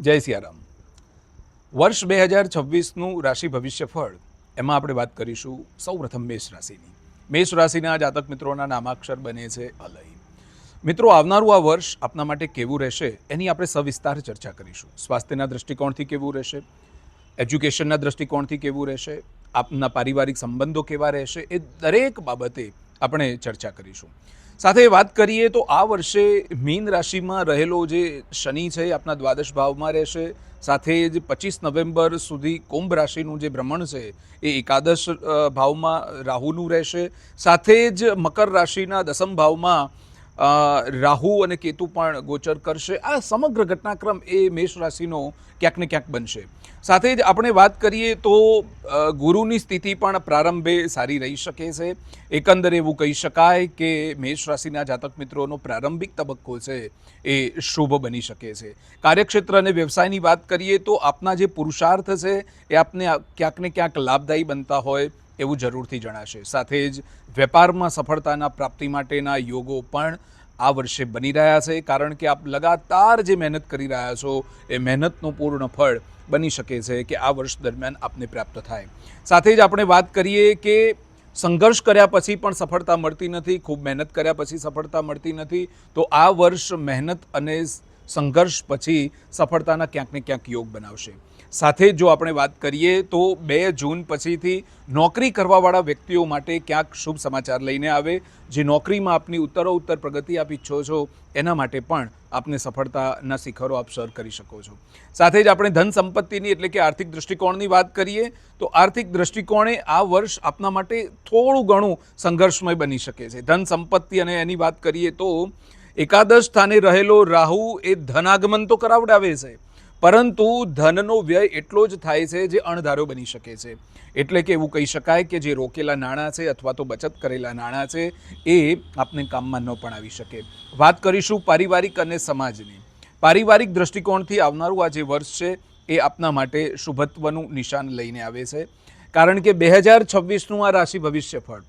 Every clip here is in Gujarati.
જય સિયારામ. વર્ષ 2026નું રાશિ ભવિષ્યફળ એમાં આપણે વાત કરીશું સૌપ્રથમ મેષ રાશિની. મેષ રાશિના જાતક મિત્રોના નામાક્ષર બને છે અલય. મિત્રો, આવનારું આ વર્ષ આપના માટે કેવું રહેશે એની આપણે સવિસ્તાર ચર્ચા કરીશું. સ્વાસ્થ્યના દૃષ્ટિકોણથી કેવું રહેશે, એજ્યુકેશનના દૃષ્ટિકોણથી કેવું રહેશે, આપના પારિવારિક સંબંધો કેવા રહેશે, એ દરેક બાબતે આપણે ચર્ચા કરીશું. સાથે વાત કરીએ તો આ વર્ષે મીન રાશિમાં રહેલો જે શનિ છે એ આપના દ્વાદશ ભાવમાં રહેશે. સાથે જ 25 નવેમ્બર સુધી કુંભ રાશિનું જે ભ્રમણ છે એ એકાદશ ભાવમાં રાહુનું રહેશે. સાથે જ મકર રાશિના દસમ ભાવમાં રાહુ અને કેતુ પણ ગોચર કરશે. આ સમગ્ર ઘટનાક્રમ એ મેષ રાશિનો ક્યાંક ને ક્યાંક બનશે. સાથે જ આપણે વાત કરીએ તો ગુરુની સ્થિતિ પણ પ્રારંભે સારી રહી શકે છે. એકંદરે એવું કહી શકાય કે મેષ રાશિના જાતક મિત્રોનો પ્રારંભિક તબક્કો છે એ શુભ બની શકે છે. કાર્યક્ષેત્ર અને વ્યવસાયની વાત કરીએ તો આપના જે પુરુષાર્થ છે એ આપને ક્યાંક ને ક્યાંક લાભદાયી બનતા હોય એવું જરૂરથી જણાશે. સાથે જ વેપારમાં સફળતાના પ્રાપ્તિ માટેના યોગો પણ આ વર્ષે બની રહ્યા છે, કારણ કે આપ લગાતાર જે મહેનત કરી રહ્યા છો એ મહેનતનું પૂર્ણ ફળ બની શકે છે કે આ વર્ષ દરમિયાન આપને પ્રાપ્ત થાય. સાથે જ આપણે વાત કરીએ કે સંઘર્ષ કર્યા પછી પણ સફળતા મળતી નથી, ખૂબ મહેનત કર્યા પછી સફળતા મળતી નથી. તો આ વર્ષ મહેનત અને સંઘર્ષ પછી સફળતાના ક્યાંક ને ક્યાંક યોગ બનાવશે. સાથે જ જો આપણે વાત કરીએ તો 2 જૂન પછીથી નોકરી કરવાવાળા વ્યક્તિઓ માટે ક્યાંક શુભ સમાચાર લઈને આવે. જે નોકરીમાં આપની ઉત્તરોત્તર પ્રગતિ આપ ઈચ્છો છો એના માટે પણ આપને સફળતાના શિખરો આપ સર કરી શકો છો. સાથે જ આપણે ધન સંપત્તિની એટલે કે આર્થિક દૃષ્ટિકોણની વાત કરીએ તો આર્થિક દૃષ્ટિકોણે આ વર્ષ આપના માટે થોડું ઘણું સંઘર્ષમય બની શકે છે. ધન સંપત્તિ અને એની વાત કરીએ તો એકાદશ સ્થાને રહેલો રાહુ એ ધનાગમન તો કરાવડાવે છે, પરંતુ ધનનો વ્યય એટલો જ થાય છે જે અણધાર્યો બની શકે છે. એટલે કે એવું કહી શકાય કે જે રોકેલા નાણાં છે અથવા તો બચત કરેલા નાણાં છે એ આપને કામમાં ન પણ આવી શકે. વાત કરીશું પારિવારિક અને સમાજની. પારિવારિક દૃષ્ટિકોણથી આવનારું આ જે વર્ષ છે એ આપના માટે શુભત્વનું નિશાન લઈને આવે છે, કારણ કે 2026નું આ રાશિ ભવિષ્યફળ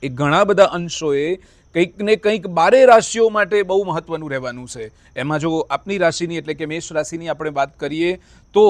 એ ઘણા બધા અંશોએ કંઈક ને કંઈક 12 રાશિઓ માટે બહુ મહત્વનું રહેવાનું છે. એમાં જો આપની રાશિની એટલે કે મેષ રાશિની આપણે વાત કરીએ તો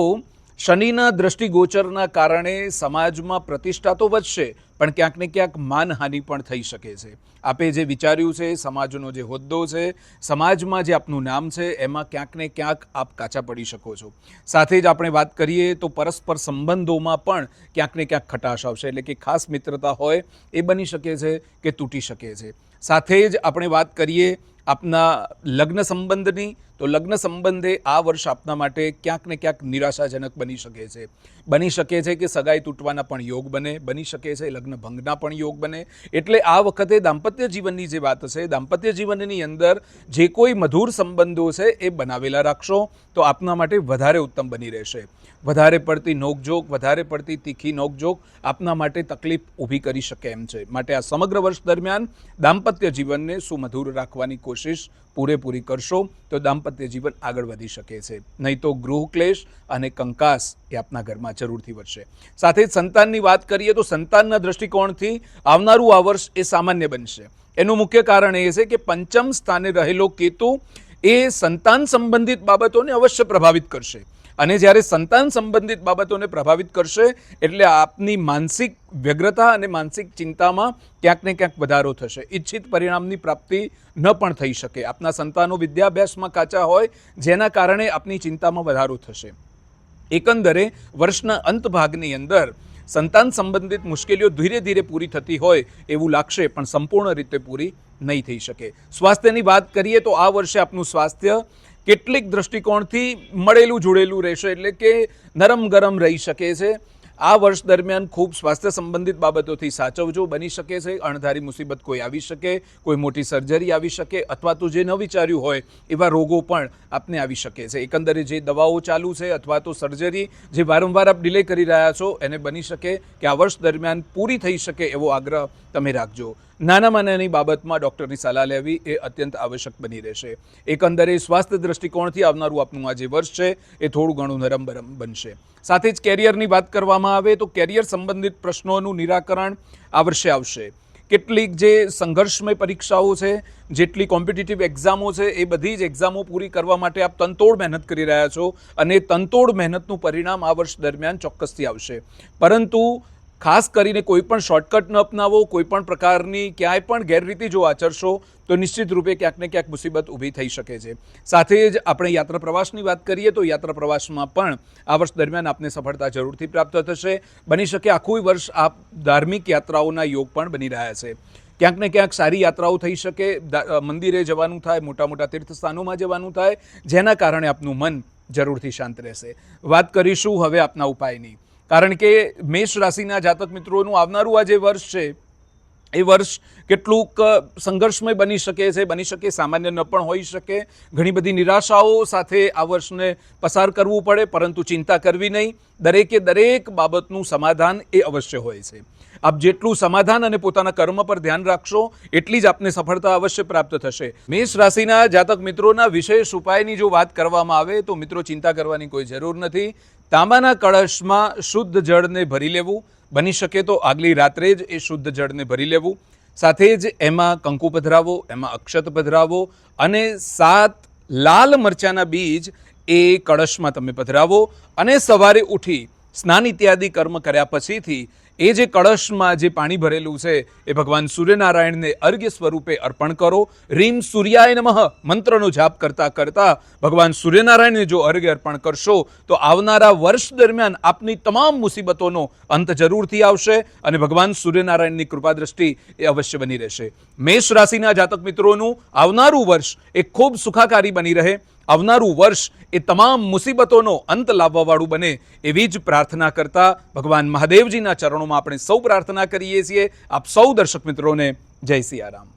શનિના દ્રષ્ટિગોચરના કારણે સમાજમાં પ્રતિષ્ઠા તો વધશે, પણ ક્યાંક ને ક્યાંક માનહાનિ પણ થઈ શકે છે. આપે જે વિચાર્યું છે, સમાજનો જે હોદ્દો છે, સમાજમાં જે આપનું નામ છે, એમાં ક્યાંક ને ક્યાંક આપ કાચા પડી શકો છો. સાથે જ આપણે વાત કરીએ તો પરસ્પર સંબંધોમાં પણ ક્યાંક ને ક્યાંક ખટાશ આવશે. એટલે કે ખાસ મિત્રતા હોય એ બની શકે છે કે તૂટી શકે છે. સાથે જ આપણે વાત કરીએ આપના લગ્ન સંબંધની, તો લગ્ન સંબંધે આ વર્ષ આપના માટે ક્યાંક ને ક્યાંક નિરાશાજનક બની શકે છે. બની શકે છે કે સગાઈ તૂટવાના પણ યોગ બને, બની શકે છે લગ્ન ભંગના પણ યોગ બને. એટલે આ વખતે દાંપત્ય જીવનની જે વાત છે, દાંપત્ય જીવનની અંદર જે કોઈ મધુર સંબંધો છે એ બનાવેલા રાખશો તો આપના માટે વધારે ઉત્તમ બની રહેશે. વધારે પડતી નોકઝોક, વધારે પડતી તીખી નોકઝોક આપના માટે તકલીફ ઊભી કરી શકે એમ છે. માટે આ સમગ્ર વર્ષ દરમિયાન દાંપત્ય જીવનને સુમધુર રાખવાની કોશિશ પૂરેપૂરી કરશો તો દાંપત્ય જીવન આગળ વધી શકે છે. નહીં તો ગૃહ ક્લેશ અને કંકાસ એ આપના ઘરમાં જરૂરથી વધશે. સાથે જ સંતાનની વાત કરીએ તો સંતાનના દૃષ્ટિકોણથી આવનારું આ વર્ષ એ સામાન્ય બનશે. એનું મુખ્ય કારણ એ છે કે પંચમ સ્થાને રહેલો કેતુ એ સંતાન સંબંધિત બાબતોને અવશ્ય પ્રભાવિત કરશે. અને જ્યારે સંતાન સંબંધિત બાબતોને પ્રભાવિત કરશે એટલે આપની માનસિક વ્યગ્રતા અને માનસિક ચિંતામાં ક્યાંક ને ક્યાંક વધારો થશે. ઈચ્છિત પરિણામની પ્રાપ્તિ ન પણ થઈ શકે. આપના સંતાનો વિદ્યાભ્યાસમાં કાચા હોય જેના કારણે આપની ચિંતામાં વધારો થશે. એકંદરે વર્ષના અંત ભાગની અંદર સંતાન સંબંધિત મુશ્કેલીઓ ધીરે ધીરે પૂરી થતી હોય એવું લાગશે, પણ સંપૂર્ણ રીતે પૂરી નહીં થઈ શકે. સ્વાસ્થ્યની વાત કરીએ તો આ વર્ષે આપનું સ્વાસ્થ્ય કેટલીક દૃષ્ટિકોણથી મળેલું જોડેલું રહેશે. એટલે કે નરમ ગરમ રહી શકે છે. આ વર્ષ દરમિયાન ખૂબ સ્વાસ્થ્ય સંબંધિત બાબતોથી સાચવજો. બની શકે છે અણધારી મુસીબત કોઈ આવી શકે, કોઈ મોટી સર્જરી આવી શકે, અથવા તો જે ન વિચાર્યું હોય એવા રોગો પણ આપને આવી શકે છે. એકંદરે જે દવાઓ ચાલુ છે અથવા તો સર્જરી જે વારંવાર આપ ડિલે કરી રહ્યા છો એને બની શકે કે આ વર્ષ દરમિયાન પૂરી થઈ શકે એવો આગ્રહ તમે રાખજો. નાનામાં નાની બાબતમાં ડૉક્ટરની સલાહ લેવી એ અત્યંત આવશ્યક બની રહેશે. એકંદરે સ્વાસ્થ્ય દૃષ્ટિકોણથી આવનારું આપનું આ જે વર્ષ છે એ થોડું ઘણું નરમ બનશે. સાથે જ કેરિયરની વાત કરવામાં આવે તો કેરિયર સંબંધિત પ્રશ્નોનું નિરાકરણ આ વર્ષે આવશે. કેટલીક જે સંઘર્ષમય પરીક્ષાઓ છે, જેટલી કોમ્પિટિટિવ એક્ઝામો છે, એ બધી જ એક્ઝામો પૂરી કરવા માટે આપ તનતોડ મહેનત કરી રહ્યા છો અને તનતોડ મહેનતનું પરિણામ આ વર્ષ દરમિયાન ચોક્કસથી આવશે. પરંતુ ખાસ કરીને કોઈ પણ શોર્ટકટ ન અપનાવો, કોઈ પણ પ્રકારની ક્યાંય પણ ગેરરીતિ જો આચરશો તો નિશ્ચિત રૂપે ક્યાંક ને ક્યાંક મુસીબત ઊભી થઈ શકે છે. સાથે જ આપણે યાત્રા પ્રવાસની વાત કરીએ તો યાત્રા પ્રવાસમાં પણ આ વર્ષ દરમિયાન આપને સફળતા જરૂરથી પ્રાપ્ત થશે. બની શકે આખું વર્ષ આપ ધાર્મિક યાત્રાઓના યોગ પણ બની રહ્યા છે. ક્યાંક ને ક્યાંક સારી યાત્રાઓ થઈ શકે, મંદિરે જવાનું થાય, મોટા મોટા તીર્થસ્થાનોમાં જવાનું થાય, જેના કારણે આપનું મન જરૂરથી શાંત રહેશે. વાત કરીશું હવે આપના ઉપાયની, કારણ કે મેષ રાશિના જાતક મિત્રોનું આવનારું આ જે વર્ષ છે એ વર્ષ કેટલુંક સંઘર્ષમય બની શકે છે, બની શકે સામાન્ય ન પણ હોઈ શકે. ઘણી બધી નિરાશાઓ સાથે આ વર્ષને પસાર કરવું પડે, પરંતુ ચિંતા કરવી નહીં. દરેકે દરેક બાબતનું સમાધાન એ અવશ્ય હોય છે. આપ જેટલું સમાધાન અને પોતાના કર્મ પર ધ્યાન રાખશો એટલી જ આપને સફળતા અવશ્ય પ્રાપ્ત થશે. મેષ રાશિના જાતક મિત્રોના વિશેષ ઉપાયની જો વાત કરવામાં આવે તો મિત્રો ચિંતા કરવાની કોઈ જરૂર નથી. તાંબાના કળશમાં શુદ્ધ જળને ભરી લેવું, બની શકે તો આગલી રાત્રે જ એ શુદ્ધ જળને ભરી લેવું. સાથે જ એમાં કંકુ પધરાવો, એમાં અક્ષત પધરાવો અને 7 લાલ મરચાના બીજ એ કળશમાં તમે પધરાવો અને સવારે ઉઠી સ્નાન ઇત્યાદિ કર્મ કર્યા પછીથી એ જે કળશમાં જે પાણી ભરેલું છે એ ભગવાન સૂર્યનારાયણને અર્ઘ્ય સ્વરૂપે અર્પણ કરો. રીમ સૂર્યાય નમઃ મંત્રનો જાપ કરતા કરતા ભગવાન સૂર્યનારાયણને જો અર્ઘ્ય અર્પણ કરશો તો આવનારા વર્ષ દરમિયાન આપની તમામ મુસીબતોનો અંત જરૂરથી આવશે અને ભગવાન સૂર્યનારાયણની કૃપા દ્રષ્ટિ એ અવશ્ય બની રહેશે. મેષ રાશિના જાતક મિત્રોનું આવનારું વર્ષ એ ખૂબ સુખાકારી બની રહે, આવનારું વર્ષ એ તમામ મુસીબતોનો અંત લાવવાવાળું બને એવી જ પ્રાર્થના કરતા ભગવાન મહાદેવજીના ચરણોમાં આપણે સૌ પ્રાર્થના કરીએ છીએ. આપ સૌ દર્શક મિત્રોને જય સિયારામ.